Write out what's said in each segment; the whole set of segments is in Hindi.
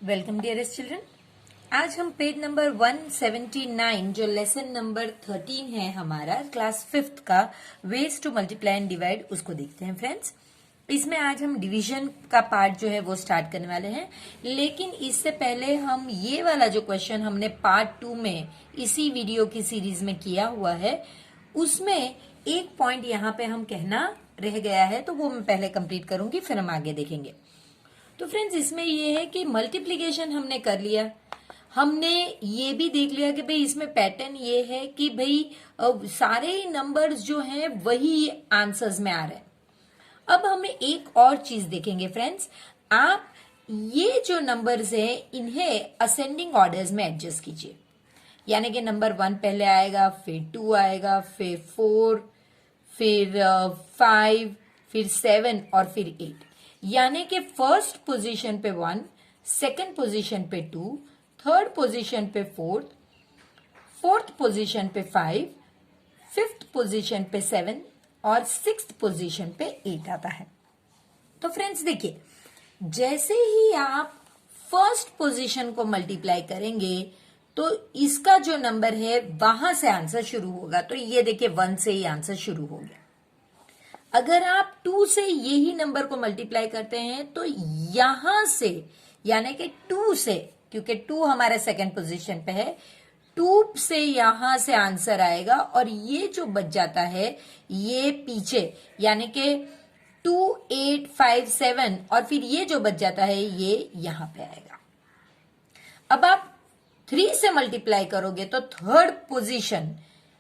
Welcome dearest children. आज हम पेज नंबर 179 जो लेसन नंबर 13 है हमारा क्लास 5th का ways to multiply and divide उसको देखते हैं फ्रेंड्स। इसमें आज हम डिवीजन का पार्ट जो है वो स्टार्ट करने वाले हैं, लेकिन इससे पहले हम ये वाला जो क्वेश्चन हमने पार्ट 2 में इसी वीडियो की सीरीज में किया हुआ है उसमें एक पॉइंट यहाँ पे हम कहना रह गया है, तो वो मैं पहले कंप्लीट करूंगी फिर हम आगे देखेंगे। तो फ्रेंड्स इसमें ये है कि मल्टीप्लिकेशन हमने कर लिया, हमने ये भी देख लिया कि भाई इसमें पैटर्न ये है कि भाई सारे नंबर्स जो हैं वही आंसर्स में आ रहे हैं। अब हमें एक और चीज देखेंगे फ्रेंड्स, आप ये जो नंबर्स हैं इन्हें असेंडिंग ऑर्डर्स में एडजस्ट कीजिए, यानी कि नंबर 1 पहले आएगा, फिर 2 आएगा, फिर 4, फिर 5, फिर 7 और फिर 8, यानी कि फर्स्ट पोजीशन पे 1, सेकंड पोजीशन पे 2, थर्ड पोजीशन पे 4, फोर्थ पोजीशन पे 5, फिफ्थ पोजीशन पे 7 और सिक्स्थ पोजीशन पे 8 आता है। तो फ्रेंड्स देखिए, जैसे ही आप फर्स्ट पोजीशन को मल्टीप्लाई करेंगे तो इसका जो नंबर है वहां से आंसर शुरू होगा। तो ये देखिए 1 से ही आंसर शुरू हो गया। अगर आप 2 से यही नंबर को मल्टीप्लाई करते हैं तो यहां से, यानी कि 2 से, क्योंकि 2 हमारे सेकंड पोजीशन पे है, 2 से यहां से आंसर आएगा और ये जो बच जाता है ये पीछे, यानी कि 2, 8, 5, 7 और फिर ये जो बच जाता है ये यहां पे आएगा। अब आप 3 से मल्टीप्लाई करोगे तो थर्ड पोजीशन,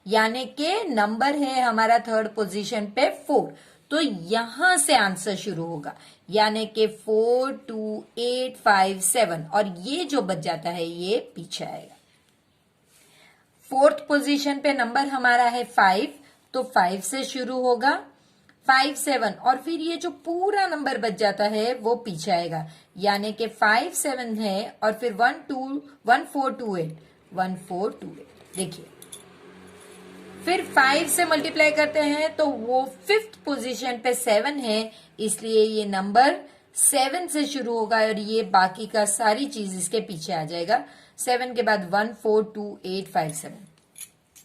यानी कि नंबर है हमारा थर्ड पोजीशन पे 4, तो यहां से आंसर शुरू होगा, यानी कि 4, 2, 8, 5, 7 और ये जो बच जाता है ये पीछे आएगा। फोर्थ पोजीशन पे नंबर हमारा है 5, तो 5 से शुरू होगा, 5, 7 और फिर ये जो पूरा नंबर बच जाता है वो पीछे आएगा, यानी कि 5, 7 है और फिर 1, 4, 2, 8, 1, 4, 2, 8। देखिए फिर 5 से मल्टीप्लाई करते हैं तो वो फिफ्थ पोजीशन पे 7 है, इसलिए ये नंबर 7 से शुरू होगा और ये बाकी का सारी चीज इसके पीछे आ जाएगा। 7 के बाद 1, 4, 2, 8, 5, 7।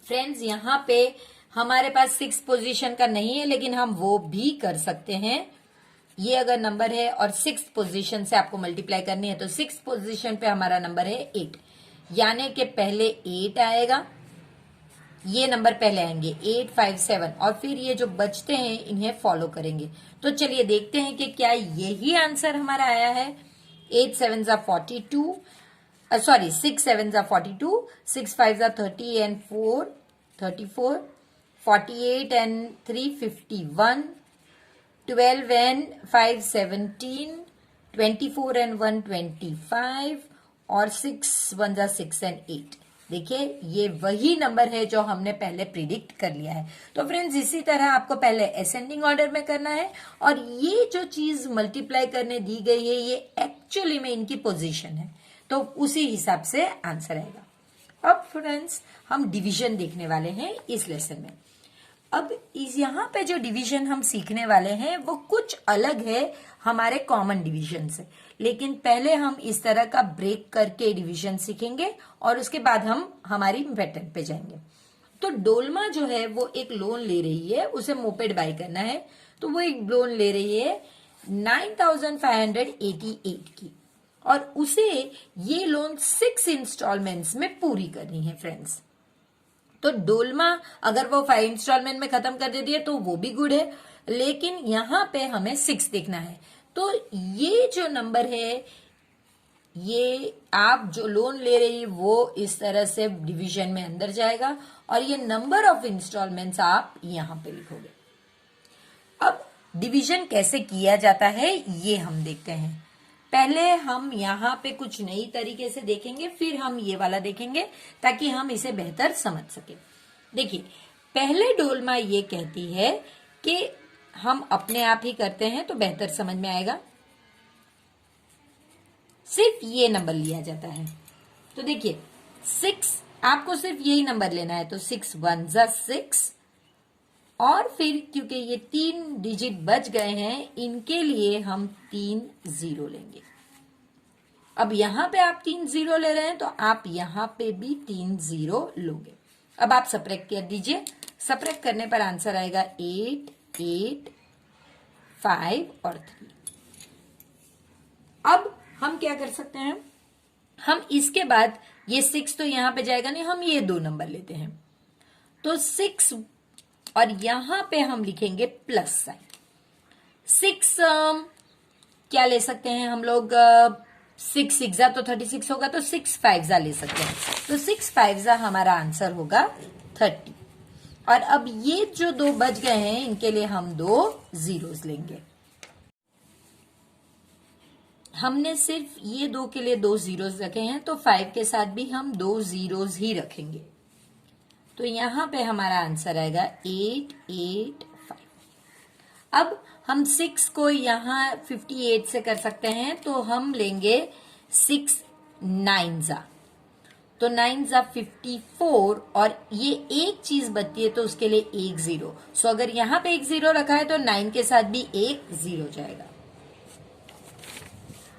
फ्रेंड्स यहाँ पे हमारे पास 6 पोजीशन का नहीं है, लेकिन हम वो भी कर सकते हैं। ये अगर नंबर है और 6 पोजीशन से आपको मल्टीप्लाई करनी है तो 6 पोजीशन पे हमारा नंबर है 8, यानी कि पहले 8 आएगा, ये नंबर पहले आएंगे 8, 5, 7 और फिर ये जो बचते हैं इन्हें फॉलो करेंगे। तो चलिए देखते हैं कि क्या यही आंसर हमारा आया है। 8 7 42, sorry 6 7 42, 6 5 30 and 4 34, 48 and 3 51, 12 and 5 17, 24 and 1 25 और 6 1 6 एंड 8। देखिए ये वही नंबर है जो हमने पहले प्रिडिक्ट कर लिया है। तो फ्रेंड्स इसी तरह आपको पहले असेंडिंग ऑर्डर में करना है और ये जो चीज मल्टीप्लाई करने दी गई है ये एक्चुअली में इनकी पोजीशन है, तो उसी हिसाब से आंसर आएगा। अब फ्रेंड्स हम डिवीजन देखने वाले हैं इस लेसन में। अब इस यहाँ पे जो डिवीजन हम सीखने वाले हैं वो कुछ अलग है हमारे कॉमन डिवीजन से, लेकिन पहले हम इस तरह का ब्रेक करके डिवीजन सीखेंगे और उसके बाद हम हमारी पैटर्न पे जाएंगे। तो डोलमा जो है वो एक लोन ले रही है, उसे मोपेड बाय करना है, तो वो एक लोन ले रही है 9588 की और उसे ये लोन 6 इंस्टॉलमेंट्स में पूरी करनी है फ्रेंड्स। तो डोलमा अगर वो 5 इंस्टॉलमेंट में खत्म कर देती है तो वो भी गुड है, लेकिन यहाँ पे हमें 6 देखना है। तो ये जो नंबर है, ये आप जो लोन ले रही है वो इस तरह से डिवीजन में अंदर जाएगा और ये नंबर ऑफ इंस्टॉलमेंट्स आप यहां पे लिखोगे। अब डिवीजन कैसे किया जाता है ये हम देखते हैं। पहले हम यहाँ पे कुछ नई तरीके से देखेंगे, फिर हम ये वाला देखेंगे ताकि हम इसे बेहतर समझ सके। देखिए पहले डोलमा ये कहती है कि हम अपने आप ही करते हैं तो बेहतर समझ में आएगा। सिर्फ ये नंबर लिया जाता है, तो देखिए 6 आपको सिर्फ यही नंबर लेना है, तो 6 1 6 और फिर क्योंकि ये 3 डिजिट बच गए हैं इनके लिए हम 3 0 लेंगे। अब यहाँ पे आप 3 जीरो ले रहे हैं तो आप यहाँ पे भी 3 जीरो लोगे। अब आप सब्ट्रैक्ट कर दीजिए। सब्ट्रैक्ट करने पर आंसर आएगा 8, 8, 5 और 3। अब हम क्या कर सकते हैं, हम इसके बाद ये 6 तो यहां पे जाएगा नहीं, हम ये 2 नंबर लेते हैं। तो 6 और यहां पे हम लिखेंगे प्लस साइन। 6 क्या ले सकते हैं हम लोग, 6 सिक्स तो 36 होगा, तो 6 5 ले सकते हैं। तो 6 5 हमारा आंसर होगा 30। और अब ये जो 2 बच गए हैं इनके लिए हम 2 जीरोस लेंगे। हमने सिर्फ ये 2 के लिए 2 जीरोस रखे हैं, तो 5 के साथ भी हम 2 जीरोस ही रखेंगे। तो यहां पे हमारा आंसर आएगा 8, 8, 5। अब हम 6 को यहां 58 से कर सकते हैं, तो हम लेंगे 6 9 जा, तो 9 जा 54 और ये एक चीज बचती है तो उसके लिए 1 जीरो। सो अगर यहां पे 1 जीरो रखा है तो 9 के साथ भी 1 जीरो जाएगा।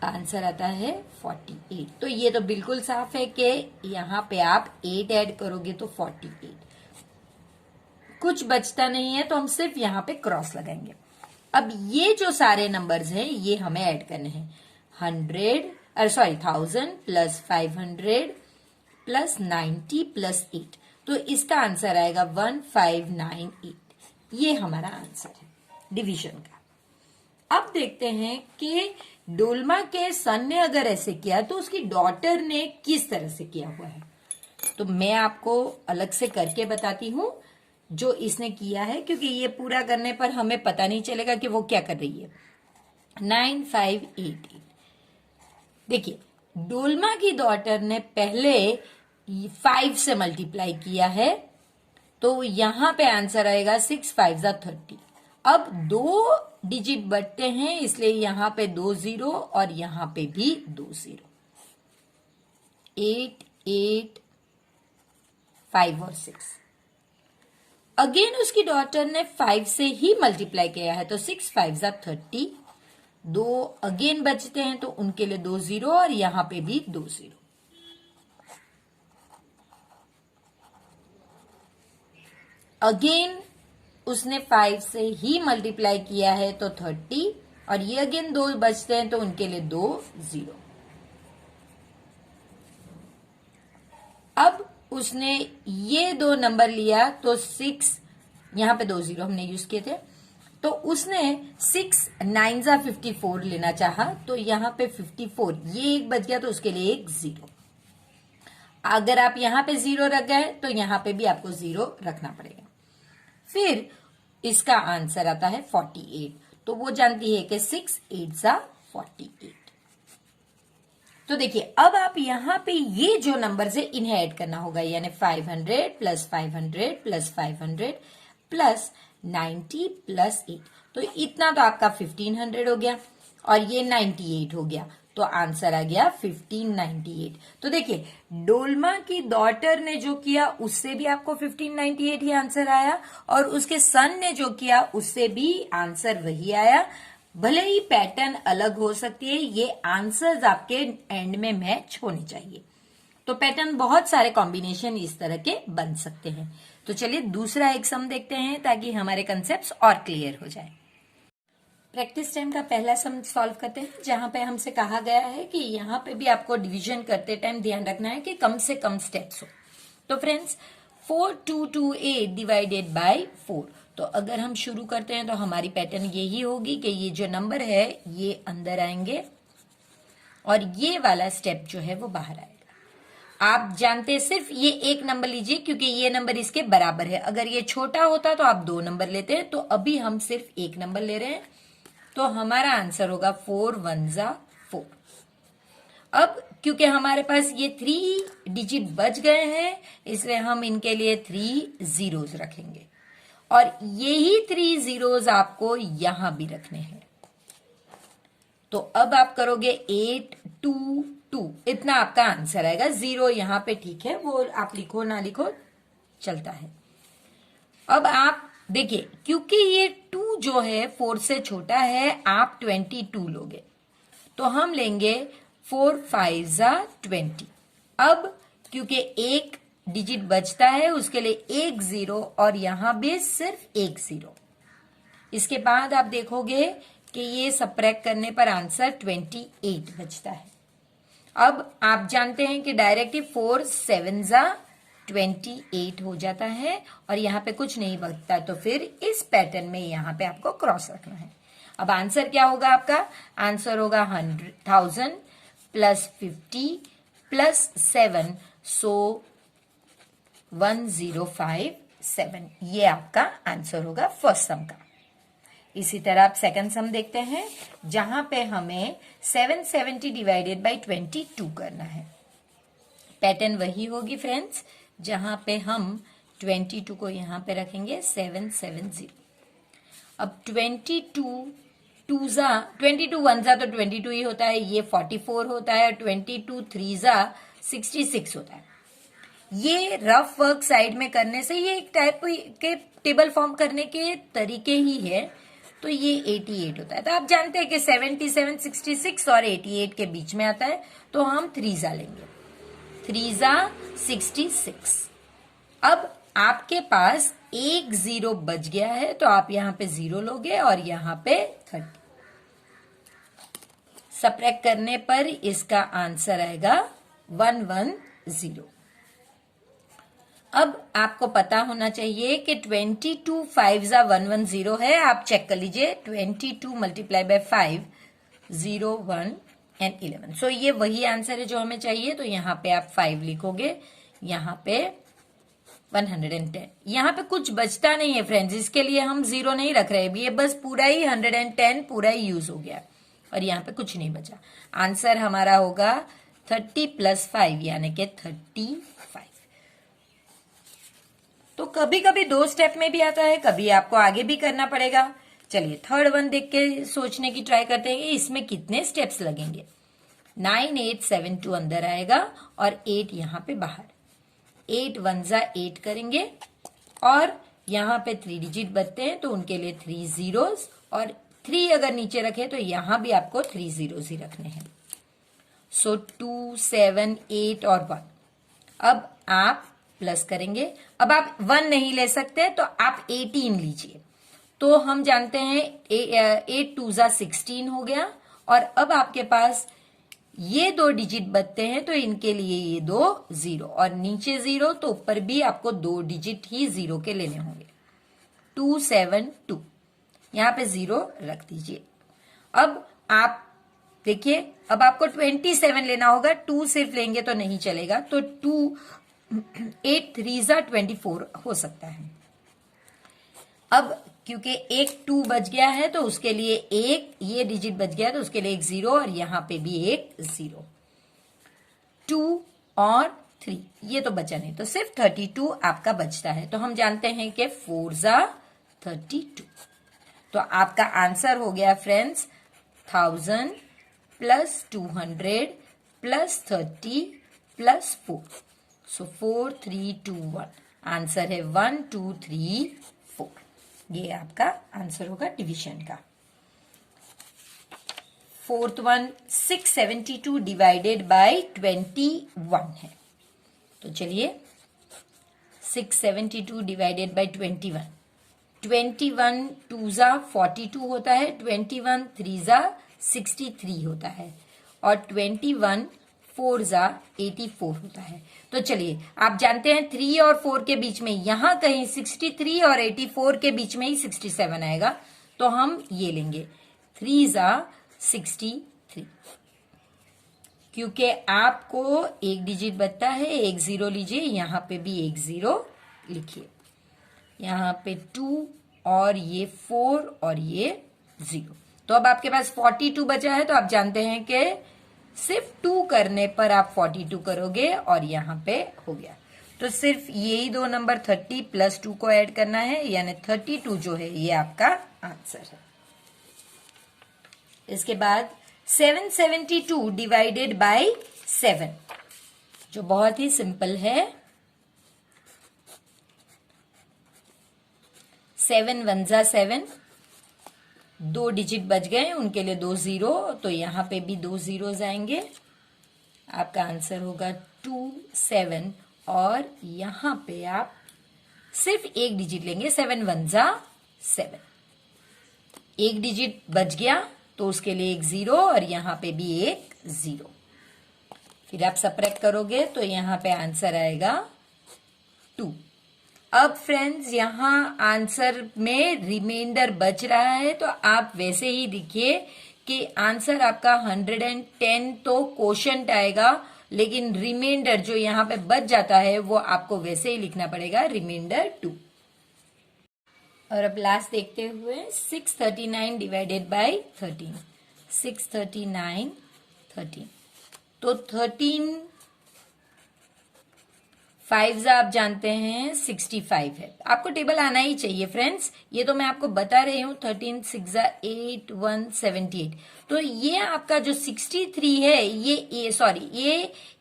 आंसर आता है 48। तो ये तो बिल्कुल साफ है कि यहां पे आप 8 ऐड करोगे तो 48। कुछ बचता नहीं है तो हम सिर्फ यहां पे क्रॉस लगाएंगे। अब ये जो सारे नंबर्स हैं ये हमें ऐड करने हैं। 1000 प्लस 500 प्लस 90 प्लस 8, तो इसका आंसर आएगा 1598। ये हमारा आंसर है डिवीजन का। अब देखते हैं कि डोलमा के सन ने अगर ऐसे किया तो उसकी डॉटर ने किस तरह से किया हुआ है। तो मैं आपको अलग से करके बताती हूं जो इसने किया है, क्योंकि ये पूरा करने पर हमें पता नहीं चलेगा कि वो क्या कर रही है। 9588। देखिए, डोलमा की डॉटर ने पहले 5 से मल्टीप्लाई किया है, तो यहां पे आंसर आएगा 6 5 30। अब 2 डिजिट बढ़ते हैं इसलिए यहां पे 2 जीरो और यहां पे भी 2 जीरो। 8, 8, 5 और 6। अगेन उसकी डॉटर ने 5 से ही मल्टीप्लाई किया है, तो 6 5 30। 2 अगेन बचते हैं तो उनके लिए 2 जीरो और यहां पे भी 2 जीरो। अगेन उसने 5 से ही मल्टीप्लाई किया है तो 30 और ये अगेन 2 बचते हैं तो उनके लिए 2 जीरो। अब उसने ये 2 नंबर लिया तो 6, यहां पे 2 जीरो हमने यूज किए थे, तो उसने 6 9 जा 54 लेना चाहा, तो यहां पे 54 ये एक बच गया तो उसके लिए 1 जीरो। अगर आप यहां पे जीरो रख गए तो यहां पे भी आपको जीरो रखना पड़ेगा। फिर इसका आंसर आता है 48। तो वो जानती है कि 6 8 जा 48। तो देखिए, अब आप यहां पे ये जो नंबर्स है इन्हें ऐड करना होगा, यानी 500 प्लस 500 प्लस 500 प्लस 90 प्लस 8। तो इतना तो आपका 1500 हो गया और ये 98 हो गया, तो आंसर आ गया 1598। तो देखिए, डोलमा की डॉटर ने जो किया उससे भी आपको 1598 ही आंसर आया और उसके सन ने जो किया उससे भी आंसर वही आया। भले ही पैटर्न अलग हो सकती है, ये आंसर्स आपके एंड में मैच होने चाहिए। तो पैटर्न बहुत सारे कॉम्बिनेशन इस तरह के बन सकते हैं। तो चलिए दूसरा एक सम देखते हैं ताकि हमारे कंसेप्ट्स और क्लियर हो जाए। प्रैक्टिस टाइम का पहला सम सॉल्व करते हैं, जहां पे हमसे कहा गया है कि यहाँ पे भी आपको डिवीजन करते टाइम ध्यान रखना है कि कम से कम स्टेप्स हो। तो फ्रेंड्स, 422 डिवाइडेड बाय 4। तो अगर हम शुरू करते हैं तो हमारी पैटर्न यही होगी कि ये जो नंबर है ये अंदर आएंगे और ये वाला स्टेप जो है वो बाहर आएगा। आप जानते हैं, सिर्फ ये एक नंबर लीजिए क्योंकि ये नंबर इसके बराबर है। अगर ये छोटा होता तो आप 2 नंबर लेते हैं, तो अभी हम सिर्फ एक नंबर ले रहे हैं, तो हमारा आंसर होगा 4 1 जा 4। अब क्योंकि हमारे पास ये 3 डिजिट बच गए हैं इसलिए हम इनके लिए 3 जीरोस रखेंगे और यही 3 जीरोस आपको यहां भी रखने हैं। तो अब आप करोगे 8 2 2, इतना आपका आंसर आएगा। 0 यहां पे ठीक है, वो आप लिखो ना लिखो चलता है। अब आप देखिए, क्योंकि ये 2 जो है 4 से छोटा है, आप 22 लोगे, तो हम लेंगे 4 5 जा 20। अब क्योंकि एक डिजिट बचता है उसके लिए एक जीरो और यहां भी सिर्फ एक जीरो। इसके बाद आप देखोगे कि ये सबट्रैक्ट करने पर आंसर 28 बचता है। अब आप जानते हैं कि डायरेक्टली 4 7 जा 28 हो जाता है और यहाँ पे कुछ नहीं बचता, तो फिर इस पैटर्न में यहाँ पे आपको क्रॉस रखना है। अब आंसर क्या होगा आपका? आंसर होगा 1000 प्लस 50 प्लस 7, सो 1057। ये आपका आंसर होगा फर्स्ट सम का। इसी तरह आप सेकंड सम देखते हैं जहां पे हमें 770 डिवाइडेड बाई 22 करना है। पैटर्न वही होगी फ्रेंड्स, जहां पे हम 22 को यहां पे रखेंगे 770। अब 22 1 जा तो 22 ही होता है, ये 44 होता है, 22 3 जा 66 होता है। ये रफ वर्क साइड में करने से ये एक टाइप के टेबल फॉर्म करने के तरीके ही है, तो ये 88 होता है। तो आप जानते हैं कि 77 66 और 88 के बीच में आता है, तो हम 3 जा लेंगे, 3 जा 66। अब आपके पास एक जीरो बच गया है, तो आप यहां पे 0 लोगे और यहां पे 30। सबट्रैक्ट करने पर इसका आंसर आएगा 110। अब आपको पता होना चाहिए कि 22 5 जा 110 है। आप चेक कर लीजिए, 22 मल्टीप्लाई बाय 5 0 1 एंड 11। सो ये वही आंसर है जो हमें चाहिए। तो यहाँ पे आप 5 लिखोगे, यहाँ पे 110। यहाँ पे कुछ बचता नहीं है फ्रेंड्स, इसके लिए हम 0 नहीं रख रहे, ये बस पूरा ही 110 पूरा ही यूज हो गया और यहाँ पे कुछ नहीं बचा। आंसर हमारा होगा 30 प्लस 5 यानी कि 35। तो कभी कभी 2 स्टेप में भी आता है, कभी आपको आगे भी करना पड़ेगा। चलिए थर्ड वन देख के सोचने की ट्राई करते हैं, इसमें कितने स्टेप्स लगेंगे। 9 8 7 2 अंदर आएगा और 8 यहाँ पे बाहर। 8 1 जा 8 करेंगे और यहाँ पे 3 डिजिट बचते हैं, तो उनके लिए 3 जीरोस और 3 अगर नीचे रखे तो यहाँ भी आपको 3 जीरोस ही रखने हैं। सो 2 7 8 और 1। अब आप प्लस करेंगे। अब आप 1 नहीं ले सकते तो आप 18 लीजिए। तो हम जानते हैं 8 2 जा 16 हो गया और अब आपके पास ये 2 डिजिट बचते हैं, तो इनके लिए ये 2 0 और नीचे 0, तो ऊपर भी आपको 2 डिजिट ही 0 के लेने होंगे। 2 7 2 यहाँ पे 0 रख दीजिए। अब आप देखिए, अब आपको 27 लेना होगा, 2 सिर्फ लेंगे तो नहीं चलेगा, तो 8 3 जा 24 हो सकता है। अब क्योंकि एक 2 बच गया है तो उसके लिए एक ये डिजिट बच गया, तो उसके लिए एक 0 और यहां पे भी एक 0। 2 और 3 ये तो बचा नहीं, तो सिर्फ 32 आपका बचता है। तो हम जानते हैं कि 4 जा 32। तो आपका आंसर हो गया फ्रेंड्स 1000 प्लस 200 प्लस 30 प्लस 4। सो 4 3 2 1। आंसर है 1 2 3 4। ये आपका आंसर होगा डिवीजन का। फोर्थ वन 672 डिवाइडेड बाय 21 है। तो चलिए 672 डिवाइडेड बाय 21। 21 2 जा 42 होता है, 21 3 जा 63 होता है और 21 4 जा 84 होता है। तो चलिए आप जानते हैं 3 और 4 के बीच में यहां कहीं 63 और 84 के बीच में ही 67 आएगा, तो हम ये लेंगे 3 जा 63। क्योंकि आपको एक डिजिट बचता है, एक 0 लीजिए, यहां पे भी एक 0 लिखिए, यहां पे 2 और ये 4 और ये 0। तो अब आपके पास 42 बचा है, तो आप जानते हैं कि सिर्फ 2 करने पर आप 42 करोगे और यहां पे हो गया। तो सिर्फ यही 2 नंबर 30 प्लस 2 को ऐड करना है, यानी 32 जो है ये आपका आंसर है। इसके बाद 772 डिवाइडेड बाय 7, जो बहुत ही सिंपल है। 7 1 जा 7, 2 डिजिट बच गए, उनके लिए 2 0, तो यहां पे भी 2 जीरोस आएंगे आपका आंसर होगा 27 और यहाँ पे आप सिर्फ एक डिजिट लेंगे, 7 1 जा 7। एक डिजिट बच गया तो उसके लिए एक 0 और यहाँ पे भी एक 0। फिर आप सबट्रैक्ट करोगे तो यहाँ पे आंसर आएगा 2। अब फ्रेंड्स यहाँ आंसर में रिमाइंडर बच रहा है तो आप वैसे ही लिखिए कि आंसर आपका 110 तो क्वोशंट आएगा, लेकिन रिमाइंडर जो यहाँ पे बच जाता है वो आपको वैसे ही लिखना पड़ेगा, रिमाइंडर 2। और अब लास्ट देखते हुए 639 डिवाइडेड बाय 13। 639 13 तो 13 5 आप जानते हैं 65 है। आपको टेबल आना ही चाहिए फ्रेंड्स, ये तो मैं आपको बता रही हूँ। 13 6 8 1 78 तो ये आपका जो 63 है ये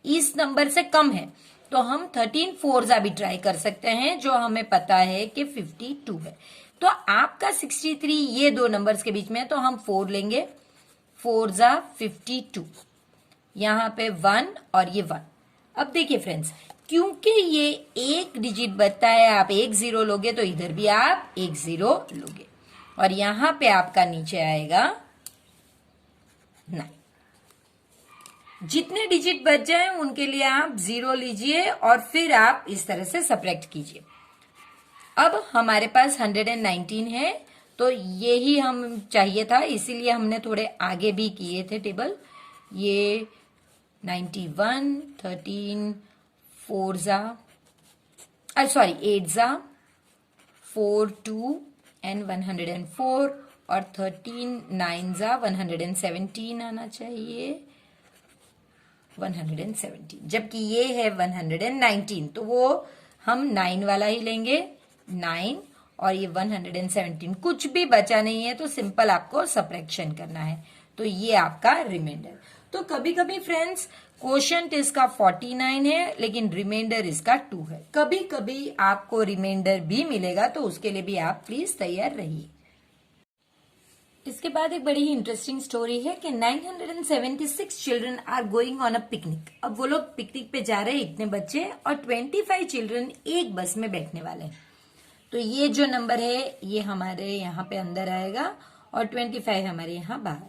इस नंबर से कम है, तो हम 13 4 भी ट्राई कर सकते हैं जो हमें पता है कि 52 है। तो आपका 63 ये दो नंबर्स के बीच में है तो हम 4 लेंगे, 4 52, यहाँ पे 1 और ये 1। अब देखिए फ्रेंड्स, क्योंकि ये एक डिजिट बचता है, आप एक 0 लोगे तो इधर भी आप एक 0 लोगे और यहाँ पे आपका नीचे आएगा 9। जितने डिजिट बच जाए उनके लिए आप 0 लीजिए और फिर आप इस तरह से सबट्रैक्ट कीजिए। अब हमारे पास 119 है तो यही हम चाहिए था, इसीलिए हमने थोड़े आगे भी किए थे टेबल। ये 91 13 4 8 4 2 एंड 104 और 13 9 117 आना चाहिए, 117। जबकि ये है 119 तो वो हम 9 वाला ही लेंगे, 9 और ये 117। कुछ भी बचा नहीं है तो सिंपल आपको सबट्रैक्शन करना है। तो ये आपका रिमाइंडर। तो कभी कभी फ्रेंड्स क्वोशंट इसका 49 है लेकिन रिमाइंडर इसका 2 है। कभी कभी आपको रिमाइंडर भी मिलेगा तो उसके लिए भी आप प्लीज तैयार रहिए। इसके बाद एक बड़ी ही इंटरेस्टिंग स्टोरी है कि 976 children are going on a picnic. अब वो लोग पिकनिक पे जा रहे हैं इतने बच्चे और 25 चिल्ड्रन एक बस में बैठने वाले हैं। तो ये जो नंबर है ये हमारे यहाँ पे अंदर आएगा और 25 हमारे यहाँ बाहर।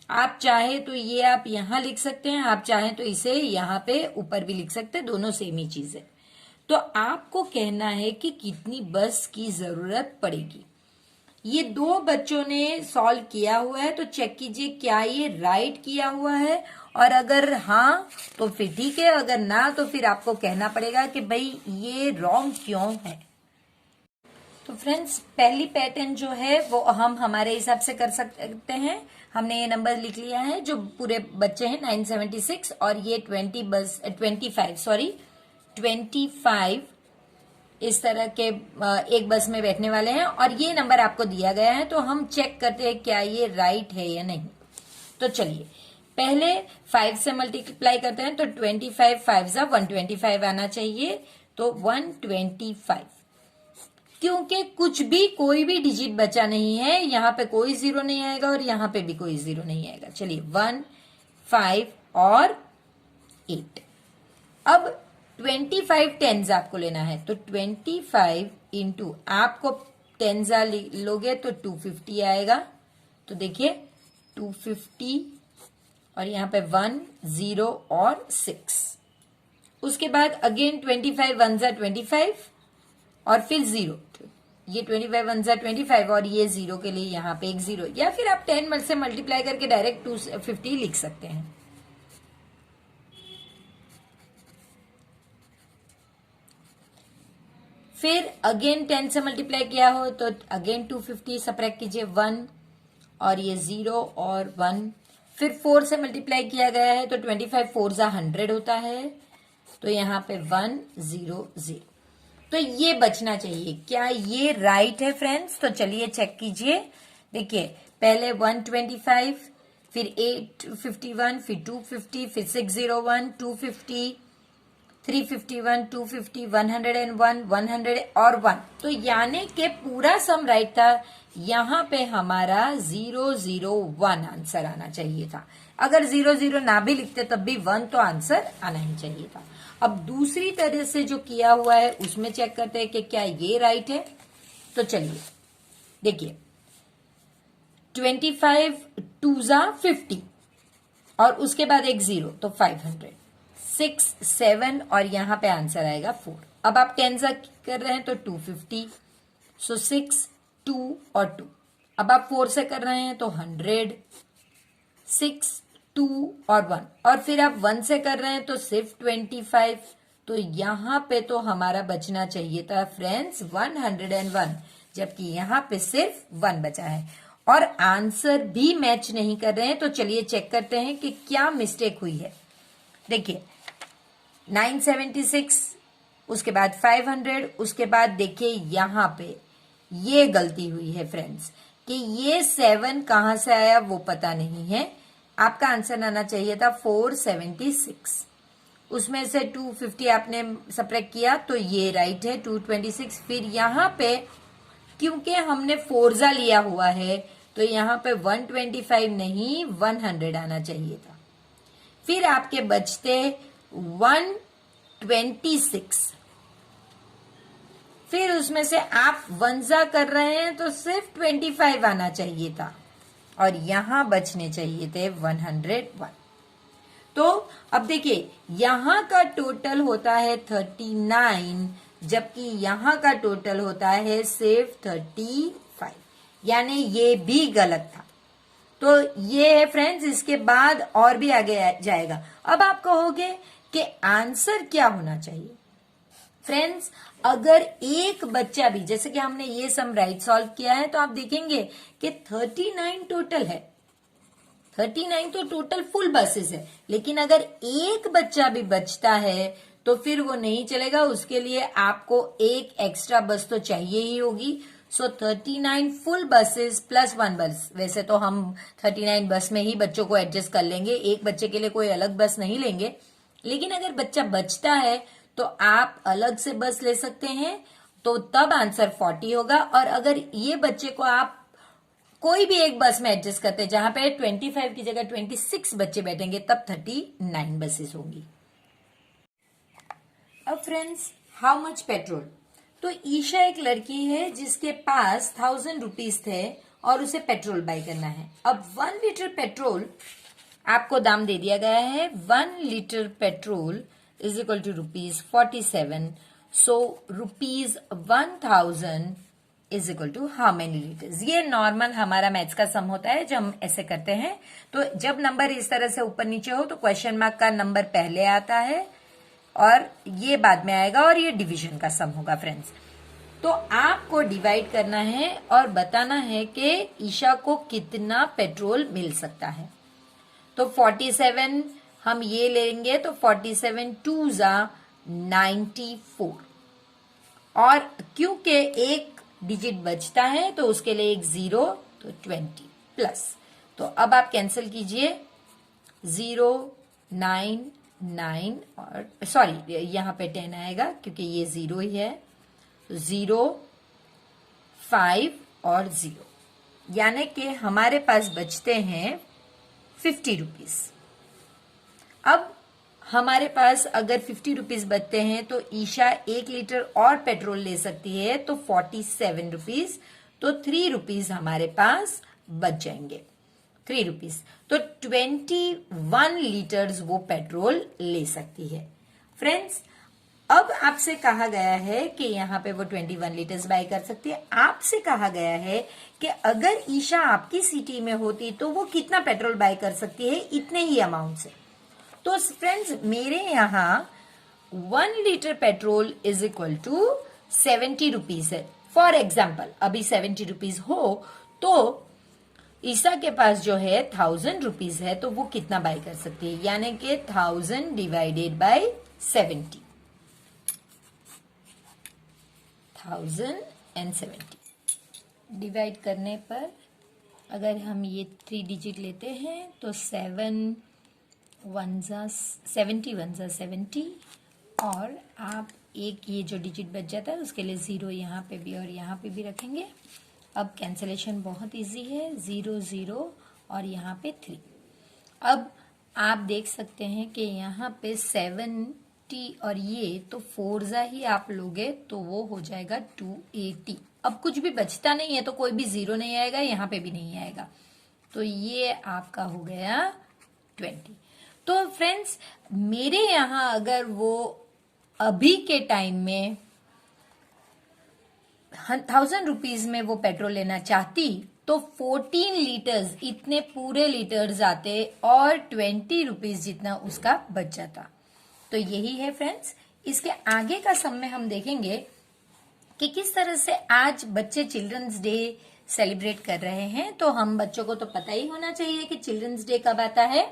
आप चाहे तो ये आप यहाँ लिख सकते हैं, आप चाहे तो इसे यहाँ पे ऊपर भी लिख सकते हैं, दोनों सेम ही चीज है। तो आपको कहना है कि कितनी बस की जरूरत पड़ेगी। ये दो बच्चों ने सॉल्व किया हुआ है तो चेक कीजिए क्या ये राइट किया हुआ है, और अगर हाँ तो फिर ठीक है, अगर ना तो फिर आपको कहना पड़ेगा कि भाई ये रॉन्ग क्यों है। तो फ्रेंड्स पहली पैटर्न जो है वो हम हमारे हिसाब से कर सकते हैं। हमने ये नंबर लिख लिया है जो पूरे बच्चे हैं 976 और ये 25 इस तरह के एक बस में बैठने वाले हैं और ये नंबर आपको दिया गया है। तो हम चेक करते हैं क्या ये राइट है या नहीं। तो चलिए पहले 5 से मल्टीप्लाई करते हैं तो 25 5 125 आना चाहिए, तो 125। क्योंकि कुछ भी कोई भी डिजिट बचा नहीं है, यहाँ पे कोई 0 नहीं आएगा और यहाँ पे भी कोई 0 नहीं आएगा। चलिए 1 5 और 8। अब 25 टेंस आपको लेना है तो 25 इंटू आपको टेंजा लोगे तो 250 आएगा। तो देखिए 250 और यहाँ पे 1 0 और 6। उसके बाद अगेन 25 1 25 और फिर 0। ये 25 1 25 और ये 0 के लिए यहाँ पे एक 0, या फिर आप 10 से मल्टीप्लाई करके डायरेक्ट 250 लिख सकते हैं। फिर अगेन 10 से मल्टीप्लाई किया हो तो अगेन 250 सबट्रैक्ट कीजिए, 1 और ये 0 और 1। फिर 4 से मल्टीप्लाई किया गया है तो 25 4 100 होता है, तो यहाँ पे 1 0 0। तो ये बचना चाहिए। क्या ये राइट है फ्रेंड्स? तो चलिए चेक कीजिए। देखिए पहले 125, फिर 851, फिर 250, फिर 601, 250, 351, 250, 101, 100 और 1। तो यानी कि पूरा सम राइट था। यहाँ पे हमारा 001 आंसर आना चाहिए था। अगर 0 0 ना भी लिखते तब भी 1 तो आंसर आना ही चाहिए था। अब दूसरी तरह से जो किया हुआ है उसमें चेक करते हैं कि क्या ये राइट है। तो चलिए देखिए, 25 2 जा 50 और उसके बाद एक 0 तो 500, 6 7 और यहां पे आंसर आएगा 4। अब आप 10 जा कर रहे हैं तो 250, सो 6 2 और 2। अब आप 4 से कर रहे हैं तो 100, 6 2 और 1 और फिर आप 1 से कर रहे हैं तो सिर्फ 25। तो यहां पे तो हमारा बचना चाहिए था फ्रेंड्स 101, जबकि यहां पे सिर्फ 1 बचा है और आंसर भी मैच नहीं कर रहे हैं। तो चलिए चेक करते हैं कि क्या मिस्टेक हुई है। देखिए 976, उसके बाद 500, उसके बाद देखिए यहां पे ये गलती हुई है फ्रेंड्स कि ये 7 कहां से आया वो पता नहीं है। आपका आंसर आना चाहिए था 476, उसमें से 250 आपने सब्ट्रैक्ट किया तो ये राइट है 226। फिर यहां पे क्योंकि हमने फोर्जा लिया हुआ है तो यहां पे 125 नहीं 100 आना चाहिए था। फिर आपके बचते 126, फिर उसमें से आप वनजा कर रहे हैं तो सिर्फ 25 आना चाहिए था और यहां बचने चाहिए थे 101। तो अब देखिए यहां का टोटल होता है 39, जबकि यहां का टोटल होता है सिर्फ 35, यानी ये भी गलत था। तो ये है फ्रेंड्स, इसके बाद और भी आगे जाएगा। अब आप कहोगे कि आंसर क्या होना चाहिए। फ्रेंड्स अगर एक बच्चा भी, जैसे कि हमने ये सम राइट सॉल्व किया है तो आप देखेंगे कि 39 टोटल है, 39 तो टोटल फुल बसेस है, लेकिन अगर एक बच्चा भी बचता है तो फिर वो नहीं चलेगा, उसके लिए आपको एक एक्स्ट्रा बस तो चाहिए ही होगी। सो 39 फुल बसेस प्लस 1 बस। वैसे तो हम 39 बस में ही बच्चों को एडजस्ट कर लेंगे, एक बच्चे के लिए कोई अलग बस नहीं लेंगे, लेकिन अगर बच्चा बचता है तो आप अलग से बस ले सकते हैं, तो तब आंसर 40 होगा। और अगर ये बच्चे को आप कोई भी एक बस में एडजस्ट करते हैं जहां पे 25 की जगह 26 बच्चे बैठेंगे तब 39 बसेस होंगी। अब फ्रेंड्स हाउ मच पेट्रोल। तो ईशा एक लड़की है जिसके पास 1000 रुपीज थे और उसे पेट्रोल बाय करना है। अब 1 लीटर पेट्रोल आपको दाम दे दिया गया है, 1 litre petrol is equal to ₹47। So ₹1000 is equal to how many litres. ये नॉर्मल हमारा मैथ्स का सम होता है जब हम ऐसे करते हैं। तो जब नंबर इस तरह से ऊपर नीचे हो तो क्वेश्चन मार्क का नंबर पहले आता है और ये बाद में आएगा और ये डिवीजन का सम होगा फ्रेंड्स। तो आपको डिवाइड करना है और बताना है कि ईशा को कितना पेट्रोल मिल सकता है। तो 47 हम ये लेंगे तो 47 2 जा 94 और क्योंकि एक डिजिट बचता है तो उसके लिए एक 0 तो 20 प्लस। तो अब आप कैंसिल कीजिए, 0 9 9 और सॉरी यहां पे 10 आएगा क्योंकि ये 0 ही है, तो 0 5 और 0, यानी कि हमारे पास बचते हैं 50 रुपीज। अब हमारे पास अगर 50 रुपीज बचते हैं तो ईशा 1 लीटर और पेट्रोल ले सकती है तो 47 रुपीज, तो 3 रुपीज हमारे पास बच जाएंगे, 3 रुपीज। तो 21 लीटर्स वो पेट्रोल ले सकती है। फ्रेंड्स अब आपसे कहा गया है कि यहाँ पे वो 21 लीटर्स बाय कर सकती है। आपसे कहा गया है कि अगर ईशा आपकी सिटी में होती तो वो कितना पेट्रोल बाय कर सकती है इतने ही अमाउंट से। तो फ्रेंड्स मेरे यहाँ 1 litre petrol is equal to 70 rupees है। फॉर एग्जाम्पल अभी 70 रुपीज हो तो ईशा के पास जो है 1000 रुपीज है तो वो कितना बाय कर सकती है, यानी कि 1000 डिवाइडेड बाय 70, 1070 डिवाइड करने पर अगर हम ये 3 डिजिट लेते हैं तो 7 1 जा 70 1 जा 70 और आप एक ये जो डिजिट बच जाता है उसके लिए 0 यहाँ पे भी और यहाँ पे भी रखेंगे। अब कैंसलेशन बहुत इजी है, 0 0 और यहाँ पे 3। अब आप देख सकते हैं कि यहाँ पे 70 और ये तो 4 जा ही आप लोगे तो वो हो जाएगा 280। अब कुछ भी बचता नहीं है तो कोई भी जीरो नहीं आएगा, यहाँ पे भी नहीं आएगा, तो ये आपका हो गया 20। तो फ्रेंड्स मेरे यहाँ अगर वो अभी के टाइम में 1000 रुपीज में वो पेट्रोल लेना चाहती तो 14 लीटर्स, इतने पूरे लीटर्स आते और 20 रुपीज जितना उसका बच जाता। तो यही है फ्रेंड्स। इसके आगे का सम में हम देखेंगे कि किस तरह से आज बच्चे चिल्ड्रंस डे सेलिब्रेट कर रहे हैं। तो हम बच्चों को तो पता ही होना चाहिए कि चिल्ड्रंस डे कब आता है,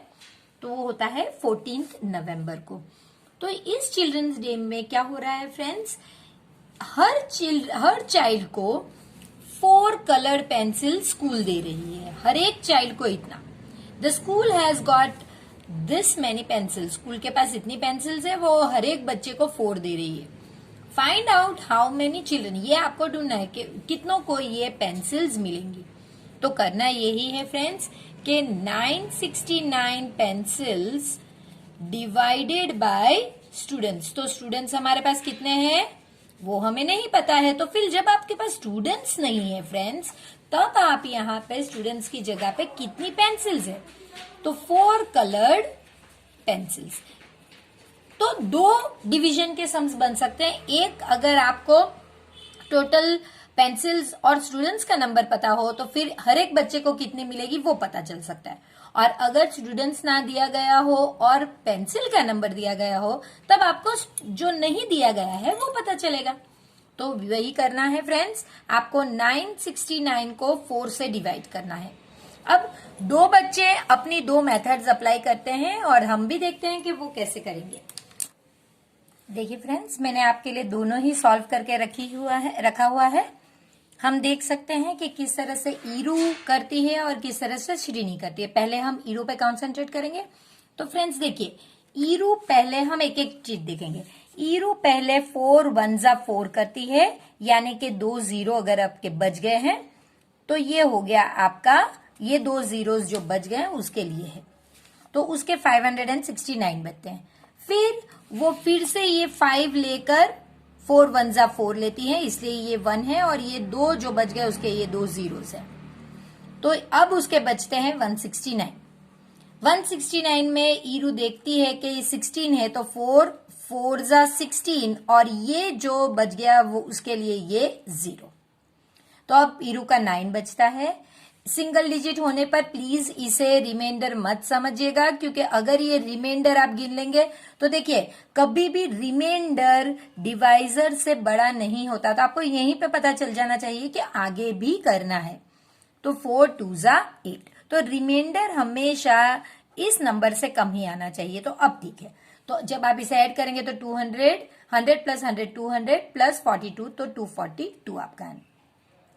तो वो होता है 14 नवंबर को। तो इस चिल्ड्रंस डे में क्या हो रहा है फ्रेंड्स, हर चाइल्ड को 4 कलर्ड पेंसिल स्कूल दे रही है, हर एक चाइल्ड को इतना। The school has got this many pencil, school के पास इतनी पेंसिल्स है, वो हर एक बच्चे को 4 दे रही है। Find out how many children, ये आपको ढूंढना है कि कितनों को ये पेंसिल्स मिलेंगी। तो करना यही है फ्रेंड्स कि 969 पेंसिल्स डिवाइडेड बाय स्टूडेंट्स। तो स्टूडेंट्स हमारे पास कितने हैं वो हमें नहीं पता है, तो फिर जब आपके पास स्टूडेंट्स नहीं है फ्रेंड्स, तब आप यहाँ पे स्टूडेंट्स की जगह पे कितनी पेंसिल्स है, तो 4 कलर्ड पेंसिल्स। तो 2 डिवीजन के सम्स बन सकते हैं। एक, अगर आपको टोटल पेंसिल्स और स्टूडेंट्स का नंबर पता हो तो फिर हर एक बच्चे को कितनी मिलेगी वो पता चल सकता है। और अगर स्टूडेंट्स ना दिया गया हो और पेंसिल का नंबर दिया गया हो, तब आपको जो नहीं दिया गया है वो पता चलेगा। तो वही करना है फ्रेंड्स, आपको 969 को 4 से डिवाइड करना है। अब 2 बच्चे अपनी 2 मेथड्स अप्लाई करते हैं और हम भी देखते हैं कि वो कैसे करेंगे। देखिए फ्रेंड्स, मैंने आपके लिए दोनों ही सॉल्व करके रखा हुआ है। हम देख सकते हैं कि किस तरह से ईरू करती है और किस तरह से श्रीनी करती है। पहले हम ईरू पे कॉन्सेंट्रेट करेंगे। तो फ्रेंड्स देखिए, ईरू पहले हम एक एक चीज देखेंगे। ईरू पहले 4 1 जा 4 करती है, यानी कि 2 0 अगर आपके बच गए हैं तो ये हो गया आपका, ये 2 zeros जो बच गए हैं उसके लिए है, तो उसके 569 बचते हैं। फिर वो फिर से ये 5 लेकर 4 1 जा 4 लेती है, इसलिए ये 1 है, और ये 2 जो बच गए उसके ये 2 zeros है। तो अब उसके बचते हैं 169। 169 में ईरू देखती है कि ये 16 है, तो 4 4 जा 16, और ये जो बच गया वो उसके लिए ये 0। तो अब ईरू का 9 बचता है। सिंगल डिजिट होने पर प्लीज इसे रिमाइंडर मत समझिएगा, क्योंकि अगर ये रिमाइंडर आप गिन लेंगे तो देखिए कभी भी रिमाइंडर डिवाइजर से बड़ा नहीं होता। तो आपको यहीं पे पता चल जाना चाहिए कि आगे भी करना है। तो 4 2 जा 8, तो रिमाइंडर हमेशा इस नंबर से कम ही आना चाहिए। तो अब ठीक है, तो जब आप इसे ऐड करेंगे तो 200, 100 प्लस 100 200 प्लस 42, तो 242 आपका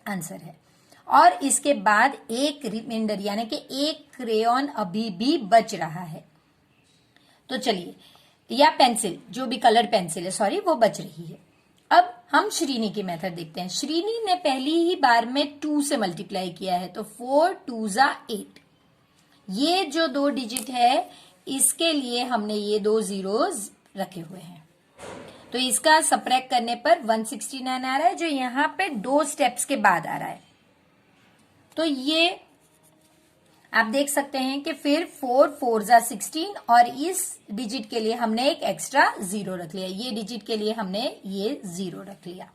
आंसर है। और इसके बाद एक रिमाइंडर यानी कि एक क्रेयॉन अभी भी बच रहा है। तो चलिए, या पेंसिल, जो भी कलर पेंसिल है सॉरी, वो बच रही है। अब हम श्रीनी की मेथड देखते हैं। श्रीनी ने पहली ही बार में 2 से मल्टीप्लाई किया है, तो 4 2 जा 8। ये जो 2 डिजिट है इसके लिए हमने ये 2 zeros रखे हुए हैं, तो इसका सब्ट्रैक्ट करने पर 169 आ रहा है, जो यहाँ पे 2 स्टेप्स के बाद आ रहा है। तो ये आप देख सकते हैं कि फिर 4 4 जा 16, और इस डिजिट के लिए हमने एक एक्स्ट्रा 0 रख लिया, ये डिजिट के लिए हमने ये 0 रख लिया।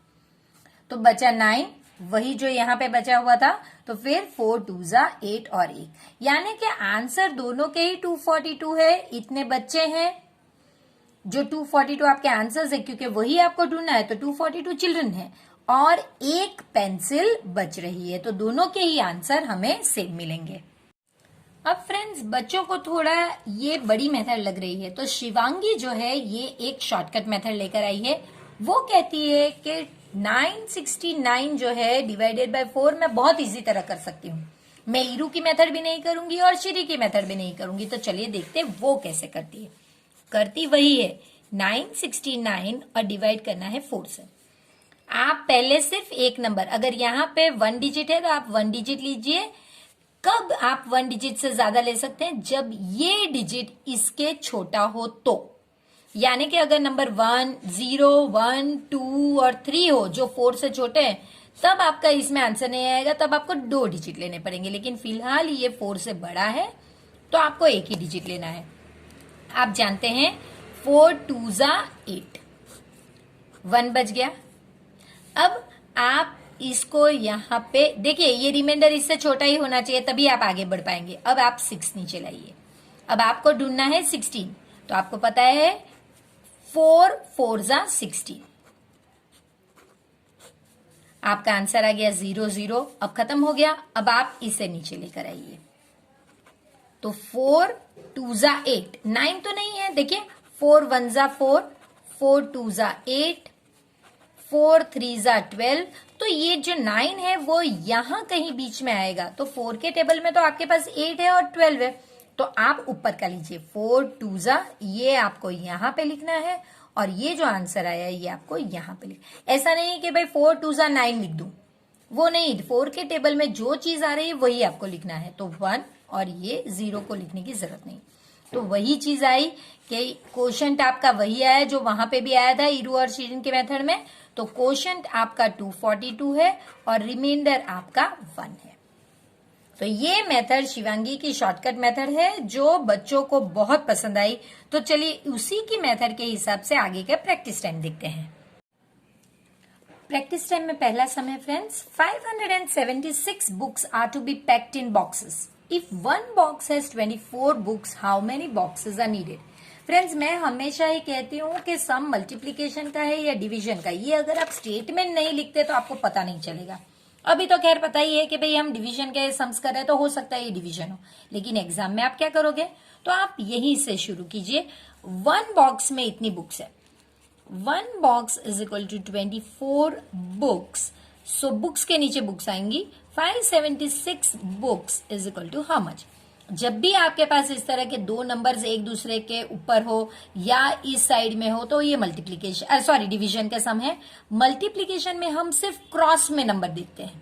तो बचा 9, वही जो यहाँ पे बचा हुआ था। तो फिर 4 2 जा 8 और 1, यानी कि आंसर दोनों के ही 242 है। इतने बच्चे हैं जो 242 आपके आंसर्स है, क्योंकि वही आपको ढूंढना है, तो 242 चिल्ड्रन है और एक पेंसिल बच रही है, तो दोनों के ही आंसर हमें सेम मिलेंगे। अब फ्रेंड्स, बच्चों को थोड़ा ये बड़ी मेथड लग रही है, तो शिवांगी जो है ये एक शॉर्टकट मेथड लेकर आई है। वो कहती है कि 969 जो है डिवाइडेड बाय 4 मैं बहुत इजी तरह कर सकती हूँ। मैं ईरू की मेथड भी नहीं करूंगी और श्री की मेथड भी नहीं करूंगी। तो चलिए देखते हैं वो कैसे करती है। करती वही है, 969 और डिवाइड करना है 4 से। आप पहले सिर्फ एक नंबर, अगर यहाँ पे 1 डिजिट है तो आप 1 डिजिट लीजिए, कब आप 1 डिजिट से ज्यादा ले सकते हैं? जब ये डिजिट इसके छोटा हो तो, यानी कि अगर नंबर 1, 0, 1, 2 और 3 हो जो 4 से छोटे हैं, तब आपका इसमें आंसर नहीं आएगा, तब आपको 2 डिजिट लेने पड़ेंगे। लेकिन फिलहाल ये 4 से बड़ा है तो आपको एक ही डिजिट लेना है। आप जानते हैं 4 2 जा 8, 1 बच गया। अब आप इसको यहां पे देखिए, ये रिमाइंडर इससे छोटा ही होना चाहिए, तभी आप आगे बढ़ पाएंगे। अब आप 6 नीचे लाइए। अब आपको ढूंढना है 16, तो आपको पता है 4 4 जा 16। आपका आंसर आ गया 0 0। अब खत्म हो गया। अब आप इसे नीचे लेकर आइए, तो 4 2 जा 8, 9 तो नहीं है, देखिए 4 1 जा 4, 4 2 जा 8, 4 3 जा 12। तो ये जो 9 है वो यहां कहीं बीच में आएगा। तो 4 के टेबल में तो आपके पास 8 है और 12 है, तो आप ऊपर का लीजिए 4 2 जा, ये आपको यहां पे लिखना है, और ये जो आंसर आया ये आपको यहां पे लिख। ऐसा नहीं कि भाई 4 2 जा 9 लिख दूं, वो नहीं। 4 के टेबल में जो चीज आ रही है वही आपको लिखना है। तो 1 और ये 0 को लिखने की जरूरत नहीं। तो वही चीज आई कि क्वोशंट आपका वही आया जो वहां पे भी आया था ईरू और शीरिन के मेथड में। तो क्वोशंट आपका 242 है और रिमाइंडर आपका 1 है। तो ये मेथड शिवांगी की शॉर्टकट मेथड है जो बच्चों को बहुत पसंद आई। तो चलिए उसी की मेथड के हिसाब से आगे का प्रैक्टिस टाइम देखते हैं। प्रैक्टिस टाइम में पहला समय friends, 576 books are to be packed in boxes. If one box has 24 books, how many boxes are needed? Friends, मैं हमेशा ही कहती हूँ कि सम मल्टीप्लीकेशन का है या डिवीजन का, ये अगर आप स्टेटमेंट नहीं लिखते तो आपको पता नहीं चलेगा। अभी तो खैर पता ही है कि भाई हम डिवीजन के सम्स कर रहे हैं, तो हो सकता है ये डिवीजन हो, लेकिन एग्जाम में आप क्या करोगे? तो आप यहीं से शुरू कीजिए। 1 बॉक्स में इतनी बुक्स है, 1 box is equal to 24 books. So books के नीचे बुक्स आएंगी। 576 books is equal to how much? जब भी आपके पास इस तरह के दो नंबर्स एक दूसरे के ऊपर हो या इस साइड में हो, तो ये मल्टीप्लीकेशन सॉरी डिवीजन का सम है। मल्टीप्लीकेशन में हम सिर्फ क्रॉस में नंबर देखते हैं,